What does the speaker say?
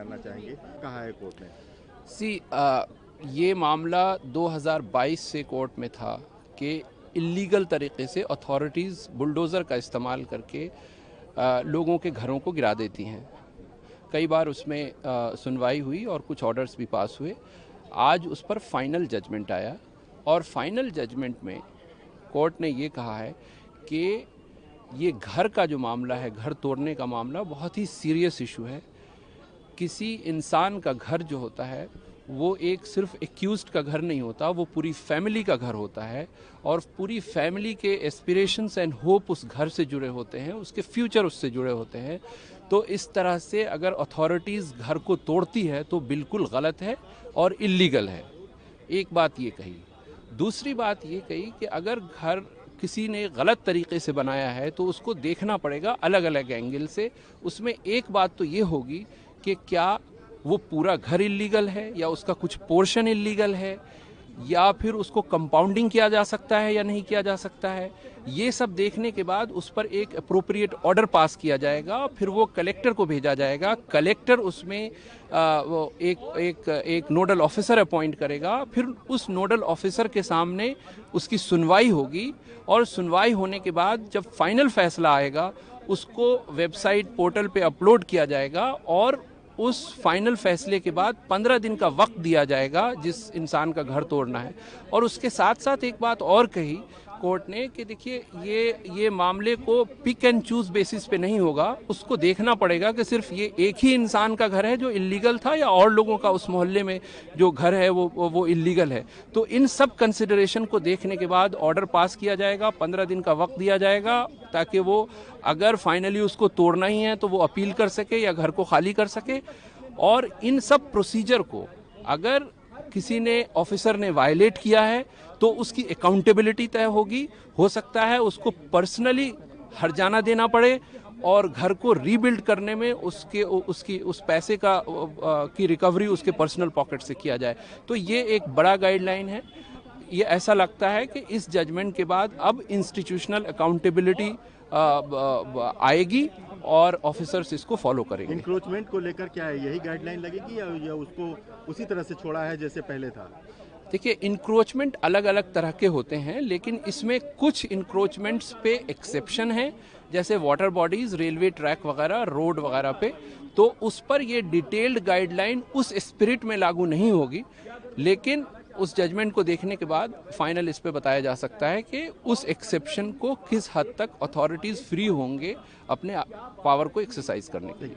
जानना चाहेंगे, कहा है कोर्ट ने? ये मामला 2022 से कोर्ट में था कि इलीगल तरीके से अथॉरिटीज़ बुलडोज़र का इस्तेमाल करके लोगों के घरों को गिरा देती हैं। कई बार उसमें सुनवाई हुई और कुछ ऑर्डर्स भी पास हुए। आज उस पर फाइनल जजमेंट आया और फाइनल जजमेंट में कोर्ट ने ये कहा है कि ये घर का जो मामला है, घर तोड़ने का मामला, बहुत ही सीरियस इशू है। किसी इंसान का घर जो होता है वो एक सिर्फ एक्यूज्ड का घर नहीं होता, वो पूरी फैमिली का घर होता है और पूरी फैमिली के एस्पिरेशंस एंड होप उस घर से जुड़े होते हैं, उसके फ्यूचर उससे जुड़े होते हैं। तो इस तरह से अगर अथॉरिटीज़ घर को तोड़ती है तो बिल्कुल गलत है और इल्लीगल है। एक बात ये कही। दूसरी बात ये कही कि अगर घर किसी ने गलत तरीके से बनाया है तो उसको देखना पड़ेगा अलग अलग एंगल से। उसमें एक बात तो ये होगी कि क्या वो पूरा घर इल्लीगल है या उसका कुछ पोर्शन इल्लीगल है या फिर उसको कंपाउंडिंग किया जा सकता है या नहीं किया जा सकता है। ये सब देखने के बाद उस पर एक अप्रोप्रिएट ऑर्डर पास किया जाएगा, फिर वो कलेक्टर को भेजा जाएगा। कलेक्टर उसमें वो एक नोडल ऑफिसर अपॉइंट करेगा, फिर उस नोडल ऑफिसर के सामने उसकी सुनवाई होगी और सुनवाई होने के बाद जब फाइनल फैसला आएगा उसको वेबसाइट पोर्टल पे अपलोड किया जाएगा और उस फाइनल फैसले के बाद 15 दिन का वक्त दिया जाएगा जिस इंसान का घर तोड़ना है। और उसके साथ साथ एक बात और कही कोर्ट ने कि देखिए ये मामले को पिक एंड चूज बेसिस पे नहीं होगा, उसको देखना पड़ेगा कि सिर्फ ये एक ही इंसान का घर है जो इल्लीगल था या और लोगों का उस मोहल्ले में जो घर है वो इल्लीगल है। तो इन सब कंसिडरेशन को देखने के बाद ऑर्डर पास किया जाएगा, 15 दिन का वक्त दिया जाएगा ताकि वो अगर फाइनली उसको तोड़ना ही है तो वो अपील कर सके या घर को खाली कर सके। और इन सब प्रोसीजर को अगर किसी ने ऑफिसर ने वायलेट किया है तो उसकी अकाउंटेबिलिटी तय होगी। हो सकता है उसको पर्सनली हर्जाना देना पड़े और घर को रीबिल्ड करने में उस पैसे की रिकवरी उसके पर्सनल पॉकेट से किया जाए। तो ये एक बड़ा गाइडलाइन है। ये ऐसा लगता है कि इस जजमेंट के बाद अब इंस्टीट्यूशनल अकाउंटेबिलिटी आएगी और ऑफिसर्स इसको फॉलो करेंगे। इंक्रोचमेंट को लेकर क्या है, यही गाइडलाइन लगेगी या उसको उसी तरह से छोड़ा है जैसे पहले था? देखिए, इंक्रोचमेंट अलग अलग तरह के होते हैं, लेकिन इसमें कुछ इंक्रोचमेंट्स पे एक्सेप्शन है, जैसे वाटर बॉडीज, रेलवे ट्रैक वगैरह, रोड वगैरह पे। तो उस पर ये डिटेल्ड गाइडलाइन उस स्पिरिट में लागू नहीं होगी, लेकिन उस जजमेंट को देखने के बाद फाइनल इस पे बताया जा सकता है कि उस एक्सेप्शन को किस हद तक अथॉरिटीज़ फ्री होंगे अपने पावर को एक्सरसाइज करने के लिए।